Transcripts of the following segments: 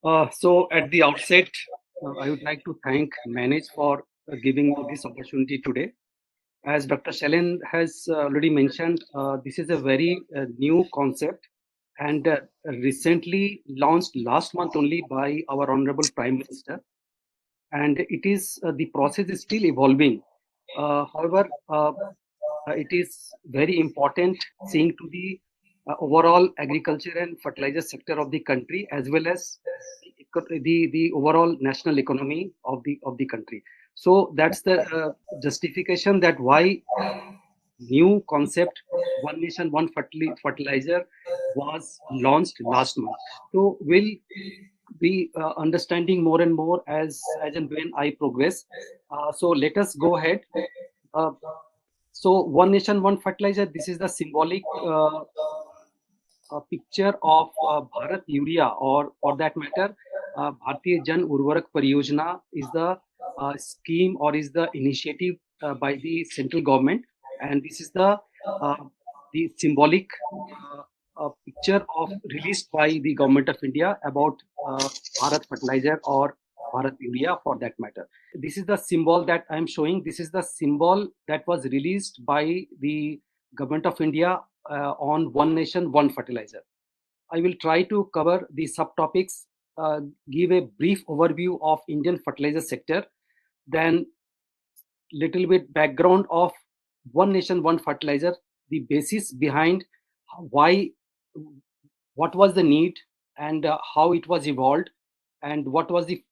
So at the outset, I would like to thank Manage for giving me this opportunity today. As Dr. Shailen has already mentioned, this is a very new concept and recently launched last month only by our Honorable Prime Minister. And it is the process is still evolving. However, it is very important seeing to the overall agriculture and fertilizer sector of the country as well as the overall national economy of the country. So that's the justification that why new concept one nation one fertilizer was launched last month. So we'll be understanding more and more as and when I progress. So let us go ahead. Uh, so one nation, one fertilizer. This is the symbolic picture of Bharat Urea, or for that matter, Bharatiya Jan Urvarak Pariyojana is the scheme or is the initiative by the central government, and this is uh, the symbolic picture of released by the government of India about Bharat Fertilizer or Bharat Urea for that matter. This is the symbol that I am showing. This is the symbol that was released by the government of India on One Nation, One Fertilizer. I will try to cover the subtopics, give a brief overview of Indian fertilizer sector, then little bit background of One Nation, One Fertilizer, the basis behind why, what was the need, and how it was evolved, and what was the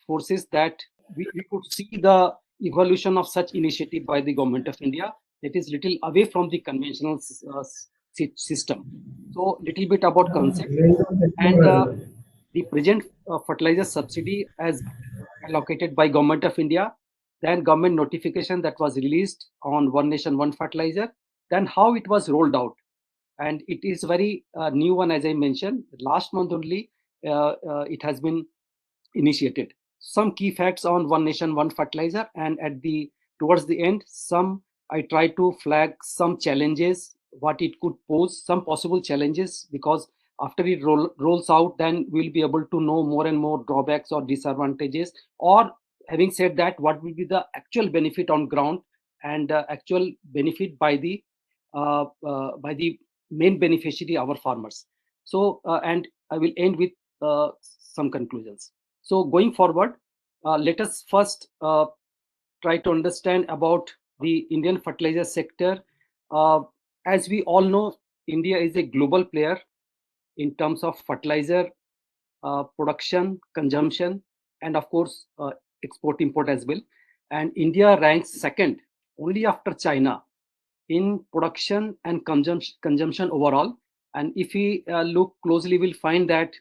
forces that we could see the evolution of such initiative by the government of India that is little away from the conventional system. So little bit about concept and the present fertilizer subsidy as allocated by government of India, then government notification that was released on One Nation One Fertilizer, then how it was rolled out, and it is very new one, as I mentioned last month only. It has been initiated. Some key facts on One Nation One Fertilizer, and at the towards the end, some I try to flag some challenges, what it could pose, some possible challenges, because after it rolls out, then we'll be able to know more and more drawbacks or disadvantages, or having said that, what will be the actual benefit on ground and actual benefit by the main beneficiary, our farmers. So and I will end with some conclusions. So going forward, let us first try to understand about the Indian fertilizer sector. Uh, as we all know, India is a global player in terms of fertilizer production, consumption, and of course, export import as well. And India ranks second only after China in production and consumption overall. And if we look closely, we'll find that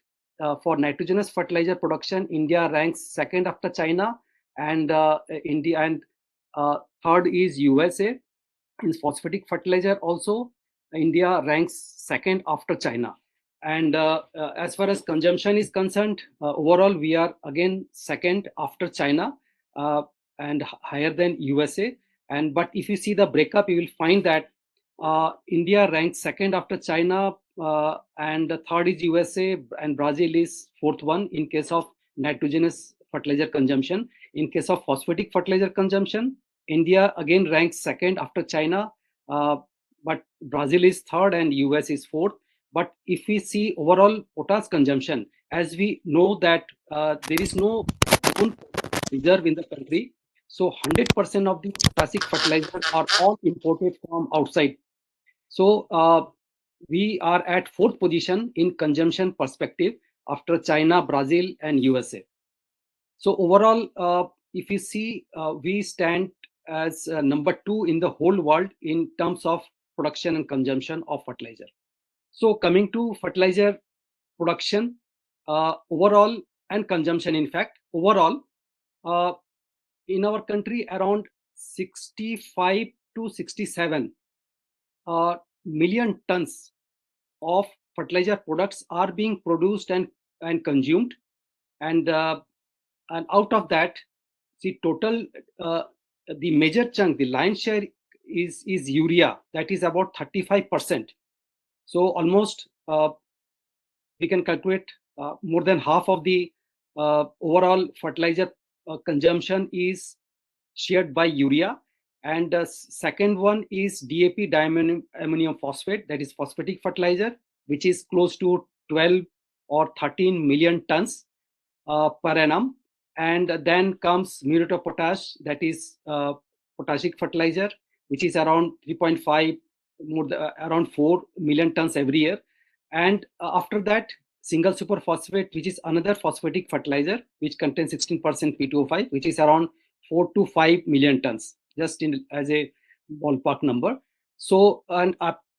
for nitrogenous fertilizer production, India ranks second after China, and India and third is USA. In phosphatic fertilizer also, India ranks second after China. And as far as consumption is concerned, overall we are again second after China, uh, and higher than USA. And but if you see the breakup, you will find that India ranks second after China, and the third is USA, and Brazil is fourth one in case of nitrogenous fertilizer consumption. In case of phosphatic fertilizer consumption, India again ranks second after China, uh, but Brazil is third and US is fourth. But if we see overall potash consumption, as we know that there is no own reserve in the country, so 100% of the potassic fertilizers are all imported from outside. So we are at fourth position in consumption perspective after China, Brazil, and USA. So overall, if you see, we stand as number two in the whole world in terms of production and consumption of fertilizer. So coming to fertilizer production, overall and consumption, in fact, overall, uh, in our country, around 65 to 67 million tons of fertilizer products are being produced and consumed, and out of that, the total, the major chunk, the lion's share is urea, that is about 35%. So almost we can calculate more than half of the overall fertilizer consumption is shared by urea. And the second one is DAP, diammonium phosphate, that is phosphatic fertilizer, which is close to 12 or 13 million tons per annum. And then comes muriate of potash, that is potassic fertilizer, which is around 3.5, around 4 million tons every year. And after that, single superphosphate, which is another phosphatic fertilizer, which contains 16% P2O5, which is around 4 to 5 million tons, just as a ballpark number. So, and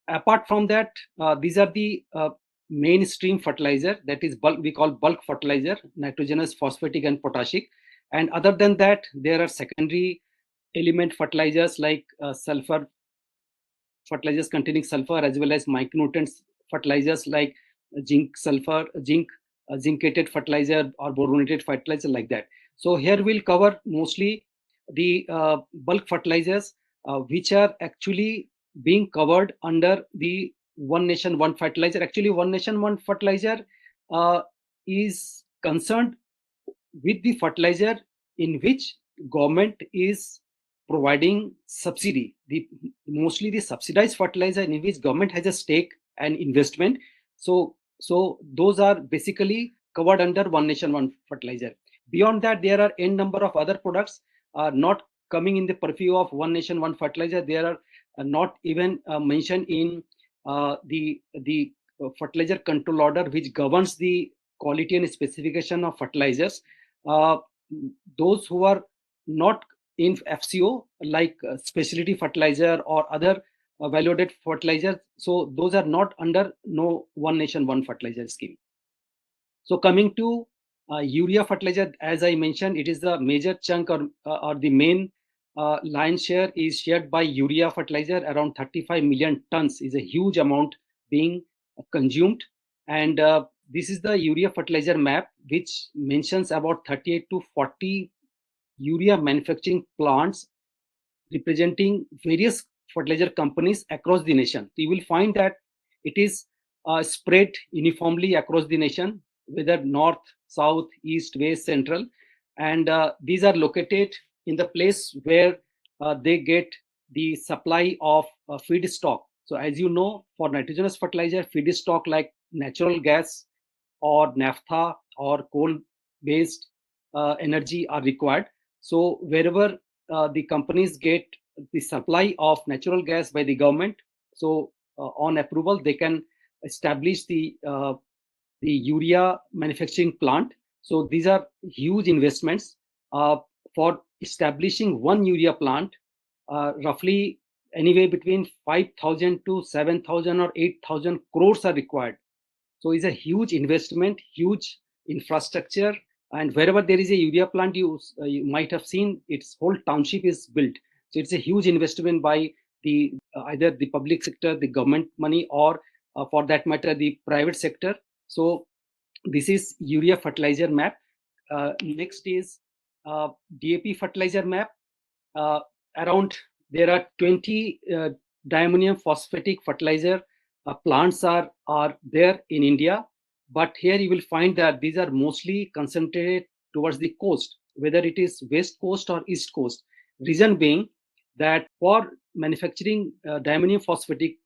apart from that, these are the mainstream fertilizer, that is bulk, we call bulk fertilizer, nitrogenous, phosphatic, and potassic. And other than that, there are secondary element fertilizers like sulfur fertilizers containing sulfur, as well as micronutrients fertilizers like zincated fertilizer or boronated fertilizer, like that. So here we'll cover mostly the bulk fertilizers, which are actually being covered under the One Nation One Fertilizer. Actually, One Nation One Fertilizer uh, is concerned with the fertilizer in which government is providing subsidy, the mostly the subsidized fertilizer in which government has a stake and investment. So those are basically covered under One Nation One Fertilizer. Beyond that, there are n number of other products not coming in the purview of One Nation One Fertilizer. There are not even mentioned in the fertilizer control order, which governs the quality and specification of fertilizers. uh, those who are not in FCO, like specialty fertilizer or other value-added fertilizers, so those are not under no One Nation One Fertilizer scheme. So coming to urea fertilizer, as I mentioned, it is the major chunk, or the main lion share is shared by urea fertilizer. Around 35 million tons is a huge amount being consumed. And this is the urea fertilizer map, which mentions about 38 to 40 urea manufacturing plants representing various fertilizer companies across the nation. So you will find that it is spread uniformly across the nation, whether north, south, east, west, central. And these are located in the place where they get the supply of feedstock. So as you know, for nitrogenous fertilizer, feedstock like natural gas or naphtha or coal based energy are required. So wherever the companies get the supply of natural gas by the government, so on approval they can establish the urea manufacturing plant. So these are huge investments. For establishing one urea plant, roughly anywhere between 5,000 to 7,000 or 8,000 crores are required. So it's a huge investment, huge infrastructure. And wherever there is a urea plant, you might have seen its whole township is built. So it's a huge investment by the either the public sector, the government money, or for that matter, the private sector. So this is urea fertilizer map. Next is DAP fertilizer map. uh, Around there are 20 diammonium phosphatic fertilizer plants are there in India, but here you will find that these are mostly concentrated towards the coast, whether it is west coast or east coast. Reason being that for manufacturing diammonium phosphatic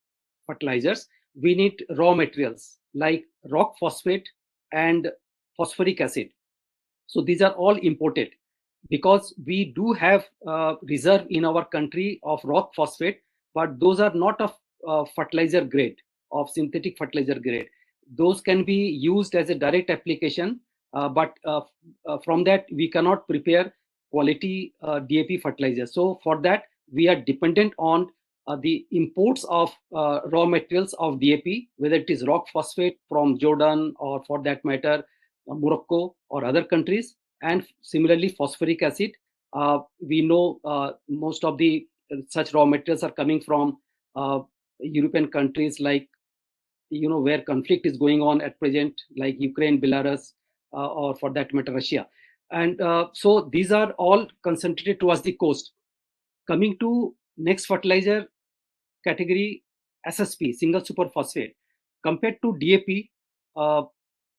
fertilizers, we need raw materials like rock phosphate and phosphoric acid. So these are all imported, because we do have reserve in our country of rock phosphate, but those are not of fertilizer grade, of synthetic fertilizer grade. Those can be used as a direct application, but from that we cannot prepare quality DAP fertilizer. So for that we are dependent on the imports of raw materials of DAP, whether it is rock phosphate from Jordan, or for that matter Morocco or other countries. And similarly phosphoric acid, we know most of the such raw materials are coming from European countries, like where conflict is going on at present, like Ukraine, Belarus, or for that matter Russia. And so these are all concentrated towards the coast. Coming to next fertilizer category, SSP, single superphosphate, compared to DAP,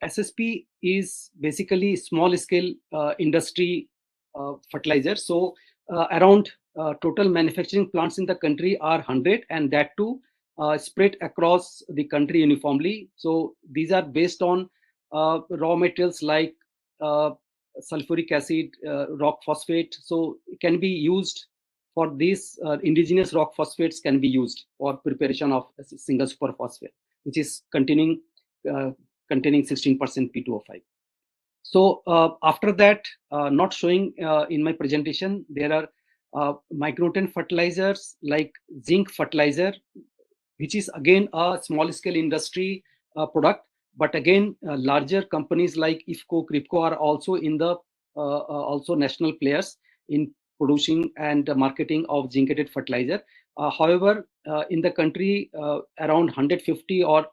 SSP is basically small scale industry fertilizer. So around total manufacturing plants in the country are 100, and that too spread across the country uniformly. So these are based on raw materials like uh, sulfuric acid, rock phosphate. So it can be used for these indigenous rock phosphates can be used for preparation of a single superphosphate, which is uh, containing 16% P2O5. So after that, not showing in my presentation, there are micronutrient fertilizers like zinc fertilizer, which is again a small scale industry product. But again, larger companies like IFCO, CRIPCO are also in the also national players in producing and marketing of zincated fertilizer. However, in the country, around 150, or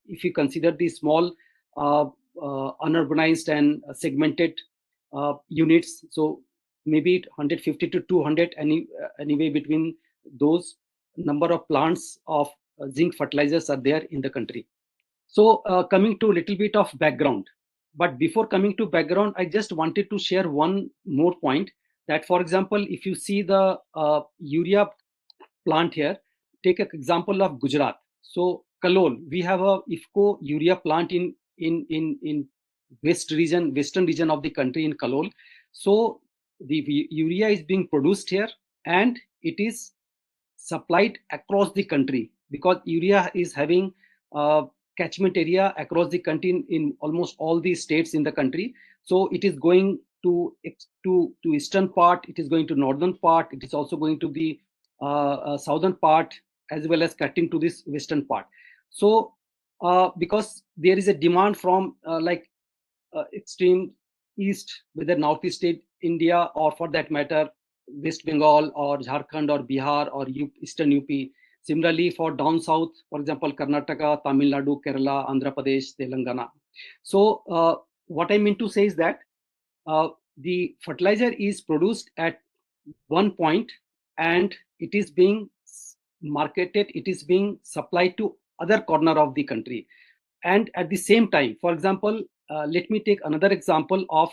if you consider the small unurbanized and segmented units, so maybe 150 to 200, anyway between those number of plants of zinc fertilizers are there in the country. So coming to a little bit of background, but before coming to background, I just wanted to share one more point, that for example, if you see the urea plant here, take an example of Gujarat. So Kalol, we have a IFCO urea plant in western region of the country in Kalol. So the urea is being produced here, and it is supplied across the country, because urea is having catchment area across the country in almost all the states in the country. So it is going to eastern part, it is going to northern part, it is also going to the southern part, as well as cutting to this western part. So because there is a demand from extreme east, whether northeast state India, or for that matter, West Bengal or Jharkhand or Bihar or Eastern UP. Similarly, for down south, for example, Karnataka, Tamil Nadu, Kerala, Andhra Pradesh, Telangana. So, what I mean to say is that the fertilizer is produced at one point, and it is being marketed, it is being supplied to other corner of the country. And at the same time, for example, let me take another example of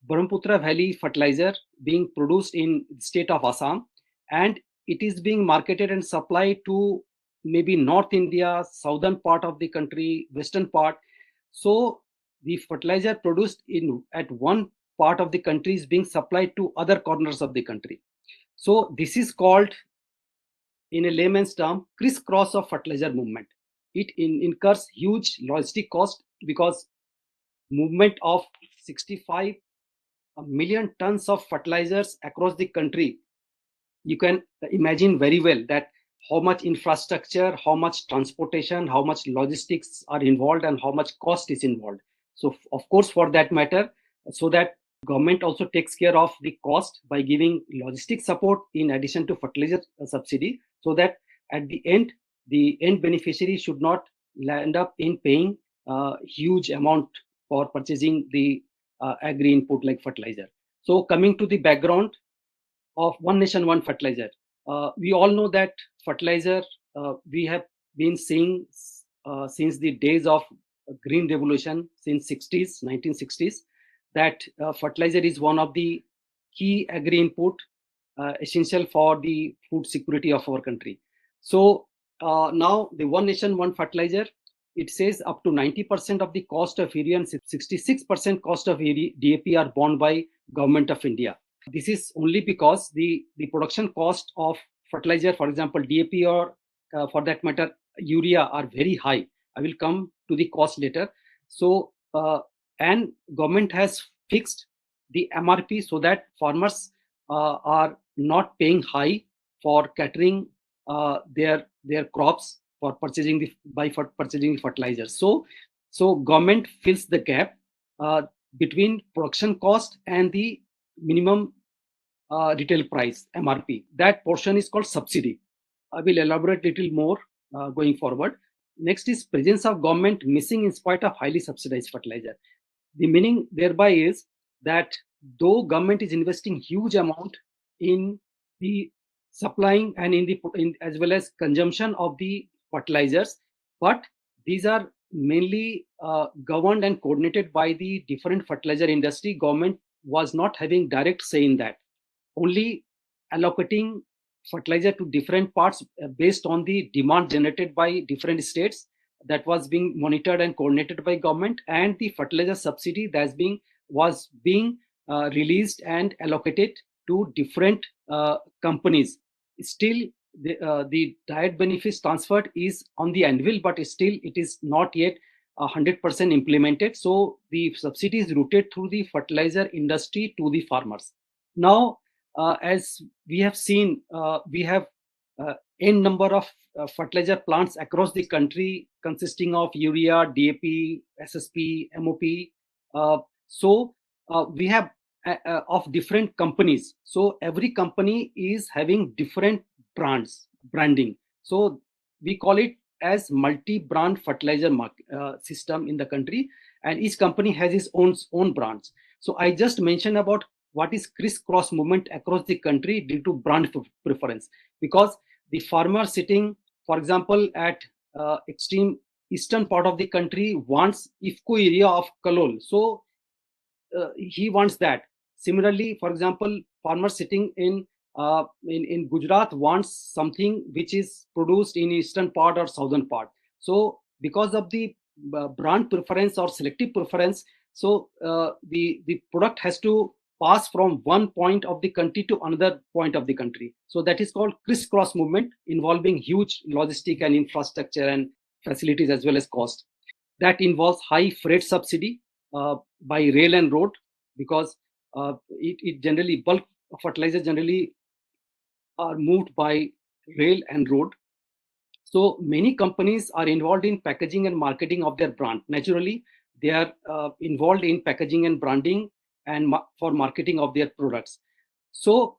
Brahmaputra Valley fertilizer being produced in the state of Assam, and it is being marketed and supplied to maybe North India, southern part of the country, western part. So the fertilizer produced in at one part of the country is being supplied to other corners of the country. So this is called, in a layman's term, crisscross of fertilizer movement. It incurs huge logistic cost, because movement of 65 million tons of fertilizers across the country, you can imagine very well that how much infrastructure, how much transportation, how much logistics are involved, and how much cost is involved. So of course, for that matter, so that government also takes care of the cost by giving logistic support in addition to fertilizer subsidy, so that at the end beneficiary should not land up in paying huge amount for purchasing the agri input like fertilizer. So coming to the background of One Nation One Fertilizer. We all know that fertilizer, we have been seeing since the days of Green Revolution, since 1960s, that fertilizer is one of the key agri input essential for the food security of our country. So now the One Nation One Fertilizer, it says up to 90% of the cost of urea and 66% cost of DAP are borne by Government of India. This is only because the production cost of fertilizer, for example, DAP, or for that matter, urea, are very high. I will come to the cost later. So, and government has fixed the MRP so that farmers are not paying high for catering their crops for purchasing for purchasing fertilizers. So government fills the gap between production cost and the minimum retail price MRP. That portion is called subsidy. I will elaborate little more going forward. Next is presence of government missing in spite of highly subsidized fertilizer. The meaning thereby is that though government is investing huge amount in the supplying and in as well as consumption of the fertilizers, but these are mainly governed and coordinated by the different fertilizer industry. Government was not having direct say in that, only allocating fertilizer to different parts based on the demand generated by different states. That was being monitored and coordinated by government, and the fertilizer subsidy was being released and allocated to different companies. Still, the direct benefits transferred is on the anvil, but still it is not yet 100% implemented. So the subsidy is routed through the fertilizer industry to the farmers. Now, as we have seen, we have n number of fertilizer plants across the country consisting of urea, DAP, SSP, MOP. We have of different companies. So every company is having different branding. So we call it as multi-brand fertilizer system in the country, and each company has its own brands. So I just mentioned about what is crisscross movement across the country due to brand preference, because the farmer sitting, for example, at extreme eastern part of the country wants IFCO area of Kalol, so he wants that. Similarly, for example, farmer sitting in Gujarat wants something which is produced in eastern part or southern part. So because of the brand preference or selective preference, so the product has to pass from one point of the country to another point of the country. So that is called crisscross movement, involving huge logistic and infrastructure and facilities as well as cost. That involves high freight subsidy by rail and road, because it generally bulk fertilizer generally are moved by rail and road. So many companies are involved in packaging and marketing of their brand. Naturally, they are involved in packaging and branding and for marketing of their products. So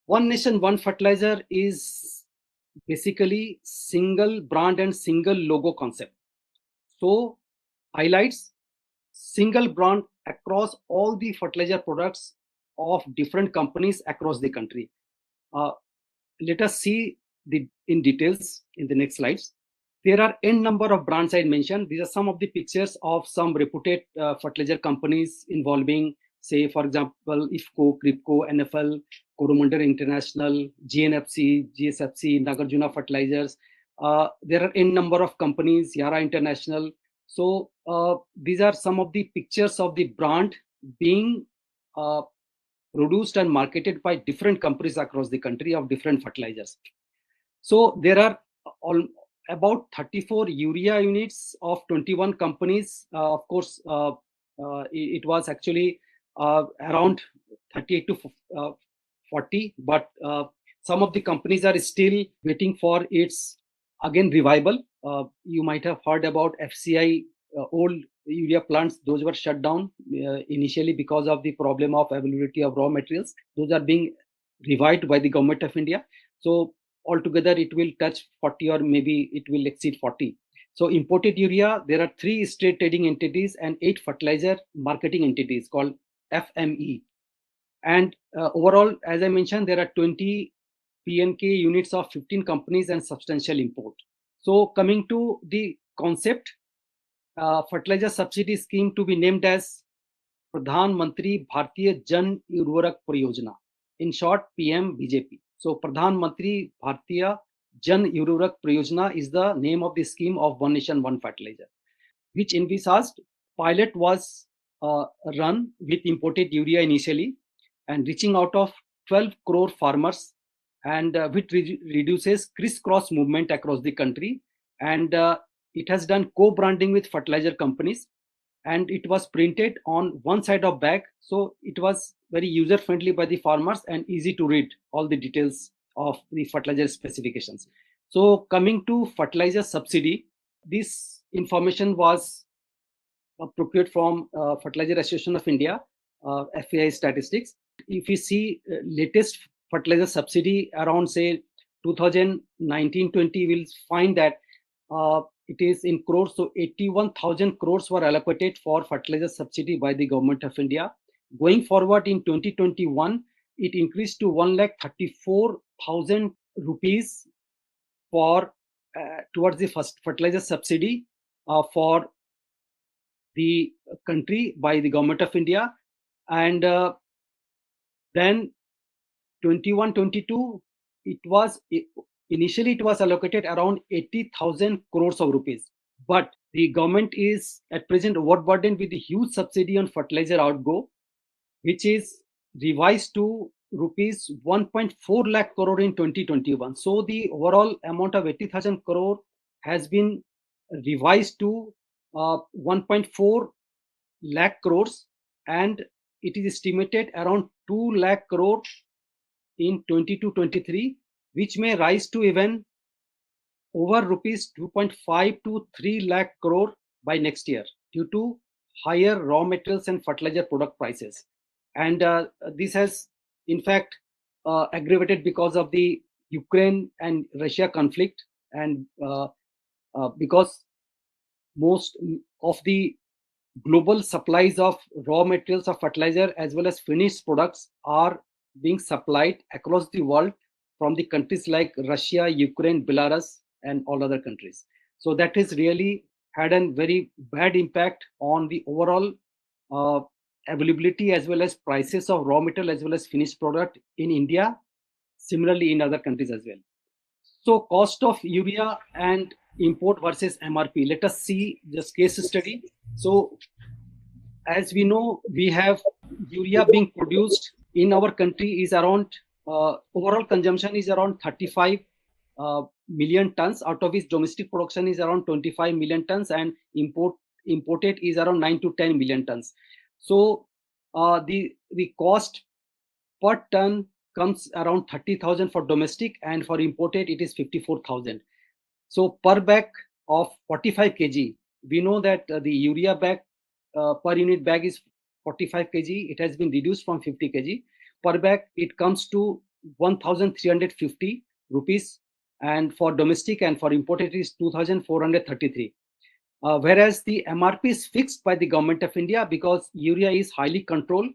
One Nation One Fertilizer is basically single brand and single logo concept. So highlights single brand across all the fertilizer products of different companies across the country. Uh, Let us see in details in the next slides. There are n number of brands I mentioned. These are some of the pictures of some reputed fertilizer companies involving, say, for example, IFCO, CRIPCO, NFL, Coromandel International, GNFC, GSFC, Nagarjuna Fertilizers. There are n number of companies, Yara International. So these are some of the pictures of the brand being produced and marketed by different companies across the country of different fertilizers. So there are all, about 34 urea units of 21 companies. Of course, it was actually around 38 to 40, but some of the companies are still waiting for its again revival. You might have heard about FCI old urea plants. Those were shut down initially because of the problem of availability of raw materials. Those are being revived by the government of India. So altogether it will touch 40, or maybe it will exceed 40. So imported urea, there are 3 state trading entities and 8 fertilizer marketing entities called FME. And overall, as I mentioned, there are 20 PNK units of 15 companies and substantial import. So coming to the concept, fertilizer subsidy scheme to be named as Pradhan Mantri Bharatiya Jan Urvarak Pariyojana, in short PMBJP. So Pradhan Mantri Bharatiya Jan Urvarak Pariyojana is the name of the scheme of One Nation One Fertilizer, which envisaged pilot was run with imported urea initially, and reaching out of 12 crore farmers, and which reduces crisscross movement across the country. And it has done co-branding with fertilizer companies, and it was printed on one side of bag, so it was very user friendly by the farmers and easy to read all the details of the fertilizer specifications. So coming to fertilizer subsidy, this information was procured from Fertilizer Association of India, FAI statistics. If you see latest fertilizer subsidy around, say, 2019-20, we'll find that it is in crores. So 81,000 crores were allocated for fertilizer subsidy by the government of India. Going forward in 2021, it increased to 1,34,000 rupees for towards the first fertilizer subsidy. for the country by the government of India. And then 21-22, it was initially it was allocated around 80,000 crores of rupees. But the government is at present overburdened with the huge subsidy on fertilizer outgo, which is revised to rupees 1.4 lakh crore in 2021. So the overall amount of 80,000 crore has been revised to 1.4 lakh crores, and it is estimated around 2 lakh crore in 22-23, which may rise to even over rupees 2.5 to 3 lakh crore by next year due to higher raw materials and fertilizer product prices. And this has, in fact, aggravated because of the Ukraine and Russia conflict, and because most of the global supplies of raw materials of fertilizer as well as finished products are being supplied across the world from the countries like Russia, Ukraine, Belarus, and all other countries. So that has really had a very bad impact on the overall uh, availability as well as prices of raw material as well as finished product in India, similarly in other countries as well. So cost of urea and import versus MRP. Let us see this case study. So as we know, we have urea being produced in our country is around overall consumption is around 35 million tons, out of which domestic production is around 25 million tons, and imported is around 9 to 10 million tons. So the cost per ton comes around 30,000 for domestic, and for imported it is 54,000. So per bag of 45 kg, we know that the urea bag per unit bag is 45 kg. It has been reduced from 50 kg. Per bag, it comes to 1,350 rupees. And for domestic and for imported, it is 2,433. Whereas the MRP is fixed by the government of India because urea is highly controlled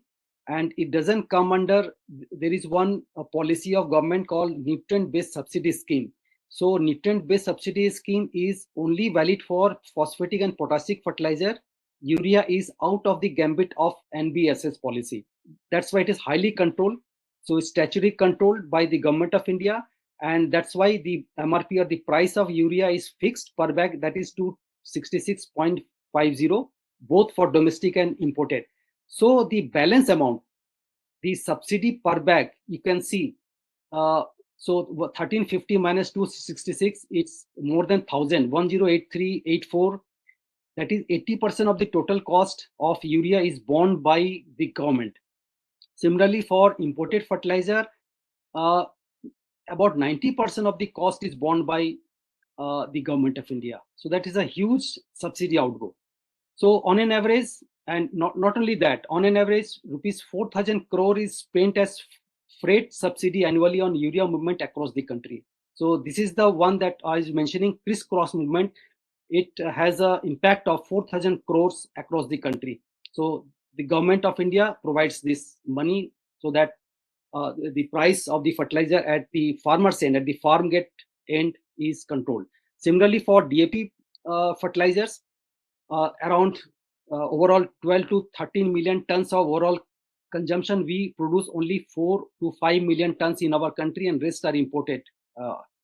and it doesn't come under, there is one policy of government called nutrient based subsidy scheme. So nutrient based subsidy scheme is only valid for phosphatic and potassic fertilizer. Urea is out of the gambit of NBSS policy. That's why it is highly controlled. So it's statutory controlled by the government of India, and that's why the MRP or the price of urea is fixed per bag, that is 266.50, both for domestic and imported. So the balance amount, the subsidy per bag, you can see. So 1350 minus 266, it's more than 1,000, 108384. That is 80% of the total cost of urea is borne by the government. Similarly, for imported fertilizer, uh, about 90% of the cost is borne by the government of India. So that is a huge subsidy outgo. So on an average, and not only that, on an average, rupees 4,000 crore is spent as freight subsidy annually on urea movement across the country. So this is the one that I was mentioning, crisscross movement. It has an impact of 4,000 crores across the country. So the government of India provides this money so that the price of the fertilizer at the farmer's end, at the farm gate end, is controlled. Similarly, for DAP fertilizers, around overall 12 to 13 million tons of overall consumption, we produce only 4 to 5 million tons in our country, and rest are imported.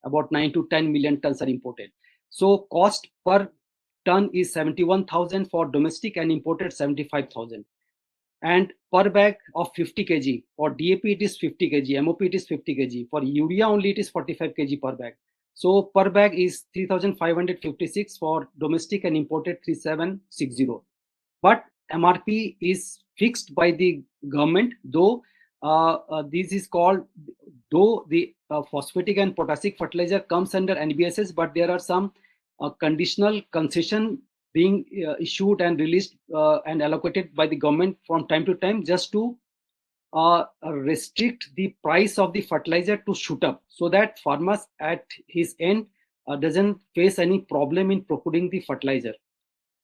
About 9 to 10 million tons are imported. So cost per ton is 71,000 for domestic, and imported 75,000. And per bag of 50 kg, for DAP it is 50 kg, MOP it is 50 kg, for urea only it is 45 kg per bag. So per bag is 3,556 for domestic, and imported 3,760. But MRP is fixed by the government, though this is called, though the phosphatic and potassic fertilizer comes under NBSS, but there are some conditional concession being issued and released and allocated by the government from time to time, just to restrict the price of the fertilizer to shoot up, so that farmers at his end doesn't face any problem in procuring the fertilizer.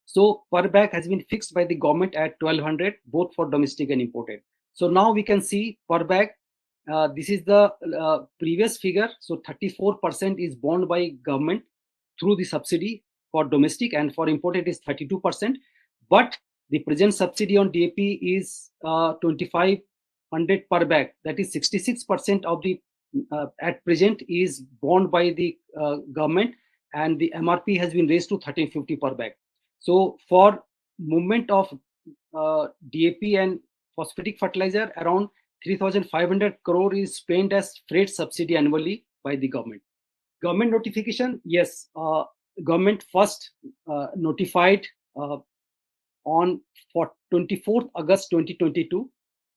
So per bag has been fixed by the government at 1,200, both for domestic and imported. So now we can see per bag. This is the previous figure. So 34% is borne by government through the subsidy. for domestic, and for import it is 32%. But the present subsidy on DAP is 2,500 per bag. That is 66% of the at present is borne by the government, and the MRP has been raised to 1,350 per bag. So for movement of DAP and phosphatic fertilizer, around 3,500 crore is spent as freight subsidy annually by the government. Government notification, yes, government first notified on 24th August 2022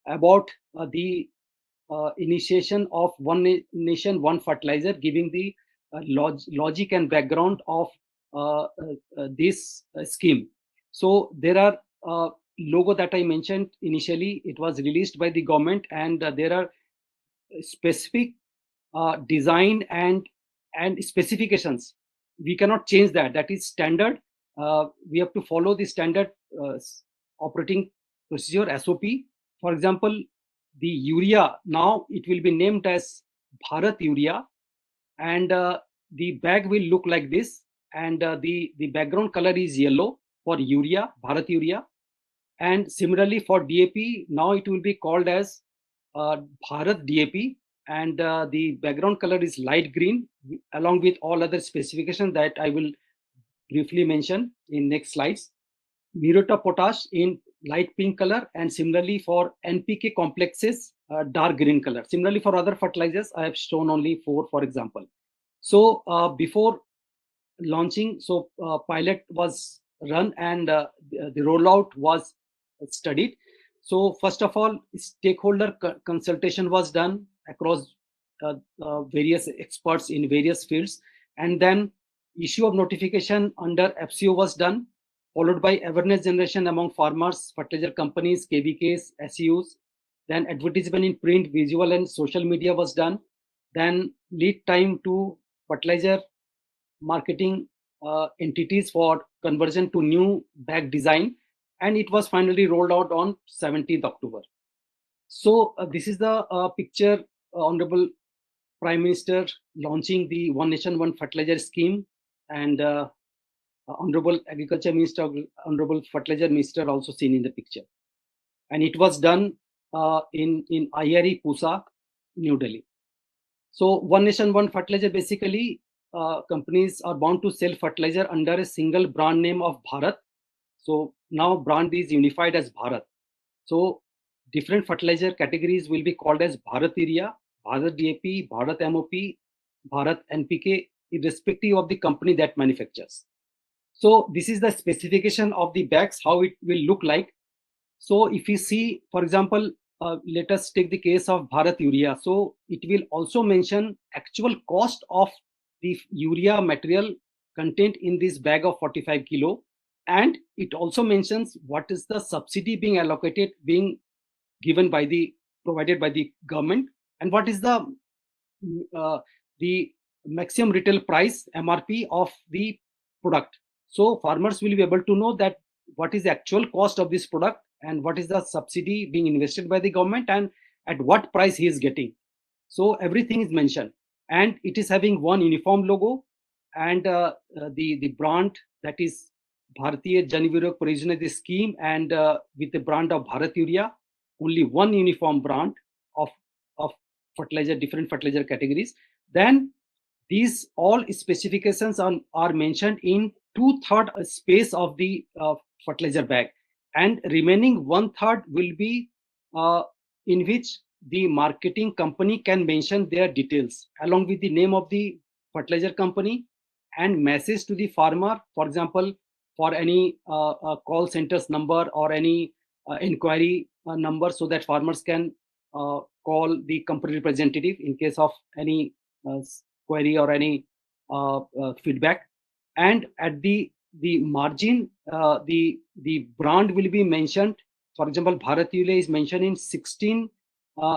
about the initiation of Nation One Fertilizer, giving the logic and background of this scheme. So there are logo that I mentioned initially. It was released by the government, and there are specific design and specifications. We cannot change that. That is standard. We have to follow the standard operating procedure, SOP. For example, the urea, now it will be named as Bharat Urea, and the bag will look like this, and the background color is yellow for urea, Bharat Urea. And similarly for DAP, now it will be called as Bharat DAP, and the background color is light green, along with all other specifications that I will briefly mention in next slides. Muriate potash in light pink color, and similarly for NPK complexes, dark green color. Similarly for other fertilizers, I have shown only 4, for example. So before launching, so pilot was run, and the rollout was studied. So first of all, stakeholder consultation was done across various experts in various fields, and then issue of notification under FCO was done, followed by awareness generation among farmers, fertilizer companies, KVKs, SEUs. Then advertisement in print, visual, and social media was done. Then lead time to fertilizer marketing entities for conversion to new bag design, and it was finally rolled out on 17th October. So this is the picture, Honorable Prime Minister launching the One Nation One Fertilizer scheme, and Honorable Agriculture Minister, Honorable Fertilizer Minister also seen in the picture. And it was done in IRE Pusa, New Delhi. So One Nation One Fertilizer, basically companies are bound to sell fertilizer under a single brand name of Bharat. So now brand is unified as Bharat. So different fertilizer categories will be called as Bharat Urea, Bharat DAP, Bharat MOP, Bharat NPK, irrespective of the company that manufactures. So this is the specification of the bags, how it will look like. So if you see, for example, let us take the case of Bharat Urea. So it will also mention actual cost of the urea material content in this bag of 45 kilo. And it also mentions what is the subsidy being allocated, being given by provided by the government, and what is the maximum retail price, MRP, of the product. So farmers will be able to know that what is the actual cost of this product, and what is the subsidy being invested by the government, and at what price he is getting. So everything is mentioned, and it is having one uniform logo, and the brand, that is Bharatiya Jan Urak Pariyojana, the scheme, and with the brand of Bharat Urea, only one uniform brand of fertilizer, different fertilizer categories. Then these all specifications are mentioned in 2/3 space of the fertilizer bag, and remaining 1/3 will be in which the marketing company can mention their details along with the name of the fertilizer company and message to the farmer, for example, for any call centers number or any inquiry number, so that farmers can call the company representative in case of any query or any feedback. And at the margin, the brand will be mentioned. For example, Bharat Urea is mentioned in 16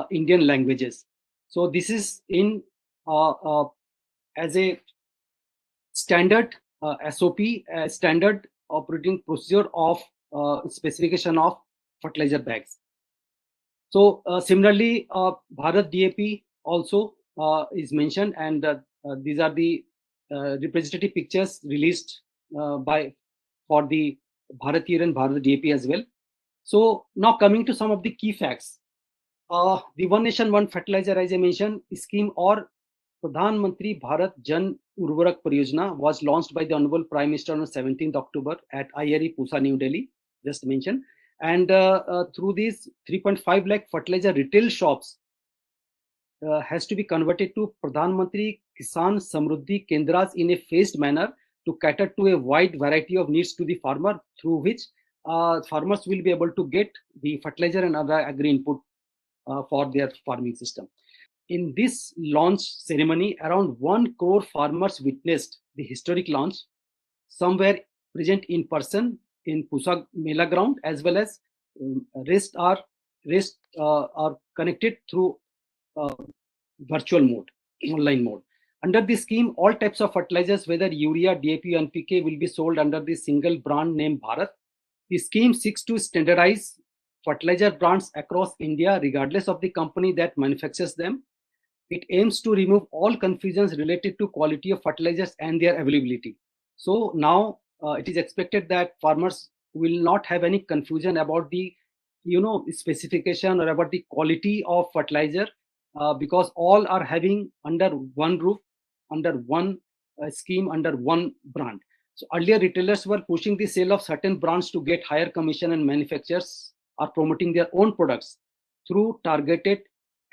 Indian languages. So this is in as a standard SOP, standard operating procedure of specification of fertilizer bags. So similarly, Bharat DAP also is mentioned, and these are the representative pictures released for the Bharat Urea and Bharat DAP as well. So now coming to some of the key facts. The One Nation One Fertilizer, as I mentioned, scheme or Pradhan Mantri Bharat Jan Urvarak Pariyojana was launched by the Honorable Prime Minister on 17th October at IRE Pusa, New Delhi, just mentioned. And through these 3.5 lakh fertilizer retail shops has to be converted to Pradhan Mantri Kisan Samruddhi Kendras in a phased manner to cater to a wide variety of needs to the farmer, through which farmers will be able to get the fertilizer and other agri input for their farming system. In this launch ceremony, around 1 crore farmers witnessed the historic launch. Some were present in person in Pusa Mela ground, as well as rest are connected through uh, virtual mode, online mode. Under the scheme, all types of fertilizers, whether urea, DAP, NPK, will be sold under the single brand name Bharat. The scheme seeks to standardize fertilizer brands across India, regardless of the company that manufactures them. It aims to remove all confusions related to quality of fertilizers and their availability. So now it is expected that farmers will not have any confusion about the specification or about the quality of fertilizer, because all are having under one roof, under one scheme, under one brand. So earlier retailers were pushing the sale of certain brands to get higher commission, and manufacturers are promoting their own products through targeted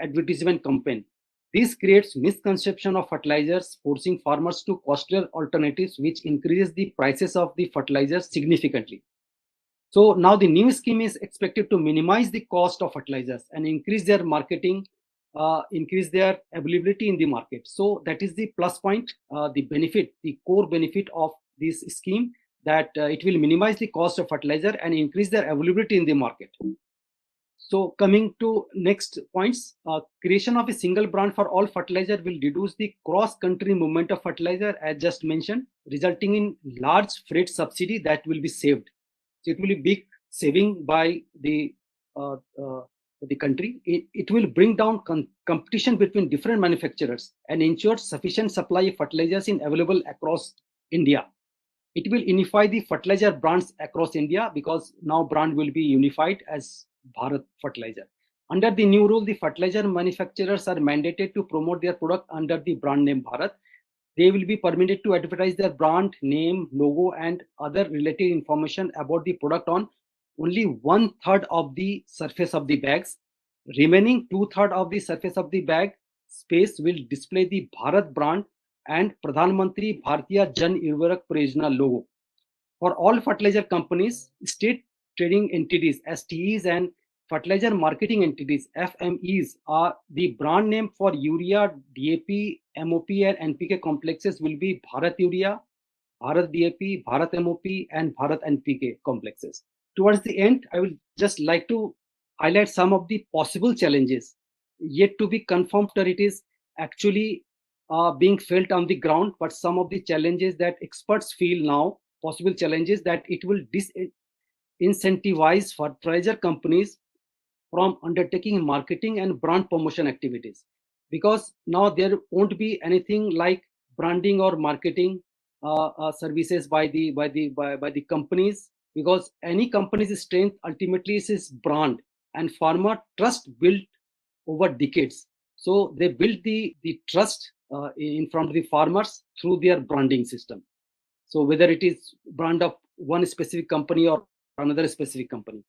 advertisement campaign. This creates misconception of fertilizers, forcing farmers to costlier alternatives, which increases the prices of the fertilizers significantly. So now the new scheme is expected to minimize the cost of fertilizers and increase their marketing, increase their availability in the market. So that is the plus point, the benefit, the core benefit of this scheme, that it will minimize the cost of fertilizer and increase their availability in the market. So coming to next points, creation of a single brand for all fertilizer will reduce the cross-country movement of fertilizer, as just mentioned, resulting in large freight subsidy that will be saved. So it will be big saving by uh, uh, the country. It will bring down competition between different manufacturers and ensure sufficient supply of fertilizers in available across India. It will unify the fertilizer brands across India, because now brand will be unified as Bharat Fertilizer. Under the new rule, the fertilizer manufacturers are mandated to promote their product under the brand name Bharat. They will be permitted to advertise their brand name, logo, and other related information about the product on only 1/3 of the surface of the bags. Remaining 2/3 of the surface of the bag space will display the Bharat brand and Pradhan Mantri Bharatiya Jan Urvarak Pariyojana logo. For all fertilizer companies, state trading entities, STEs, and fertilizer marketing entities, FMEs, are the brand name for urea, DAP, MOP, and NPK complexes will be Bharat Urea, Bharat DAP, Bharat MOP, and Bharat NPK complexes. Towards the end, I will just like to highlight some of the possible challenges yet to be confirmed, or it is actually being felt on the ground. But some of the challenges that experts feel now, possible challenges, that it will disincentivize fertilizer companies from undertaking marketing and brand promotion activities, because now there won't be anything like branding or marketing services by the companies, because any company's strength ultimately is its brand and farmer trust built over decades. So they build the trust in front of the farmers through their branding system. So whether it is brand of one specific company or another specific company.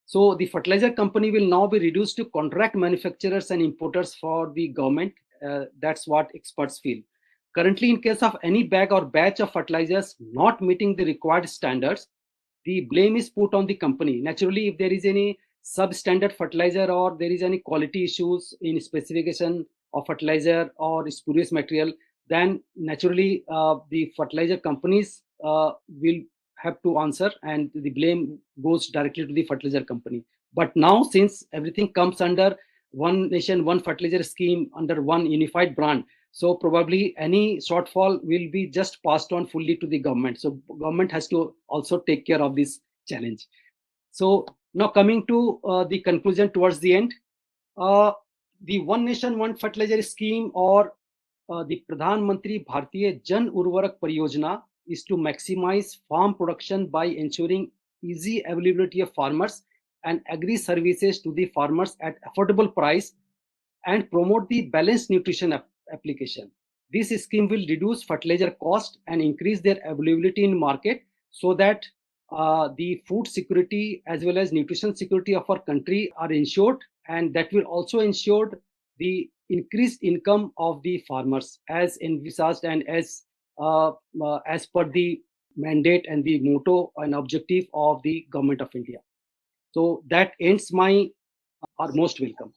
So the fertilizer company will now be reduced to contract manufacturers and importers for the government. That's what experts feel. Currently, in case of any bag or batch of fertilizers not meeting the required standards, the blame is put on the company. Naturally, if there is any substandard fertilizer or there is any quality issues in specification of fertilizer or spurious material, then naturally the fertilizer companies will have to answer, and the blame goes directly to the fertilizer company. But now, since everything comes under one nation, one fertilizer scheme, under one unified brand, so probably any shortfall will be just passed on fully to the government. So government has to also take care of this challenge. So now coming to the conclusion towards the end, uh, the One Nation One Fertilizer scheme, or the Pradhan Mantri Bharatiya Jan Urvarak Pariyojana, is to maximize farm production by ensuring easy availability of farmers and agri services to the farmers at affordable price and promote the balanced nutrition application. This scheme will reduce fertilizer cost and increase their availability in market so that the food security as well as nutrition security of our country are ensured, and that will also ensure the increased income of the farmers as envisaged and as per the mandate and the motto and objective of the government of India. So that ends my are most welcome.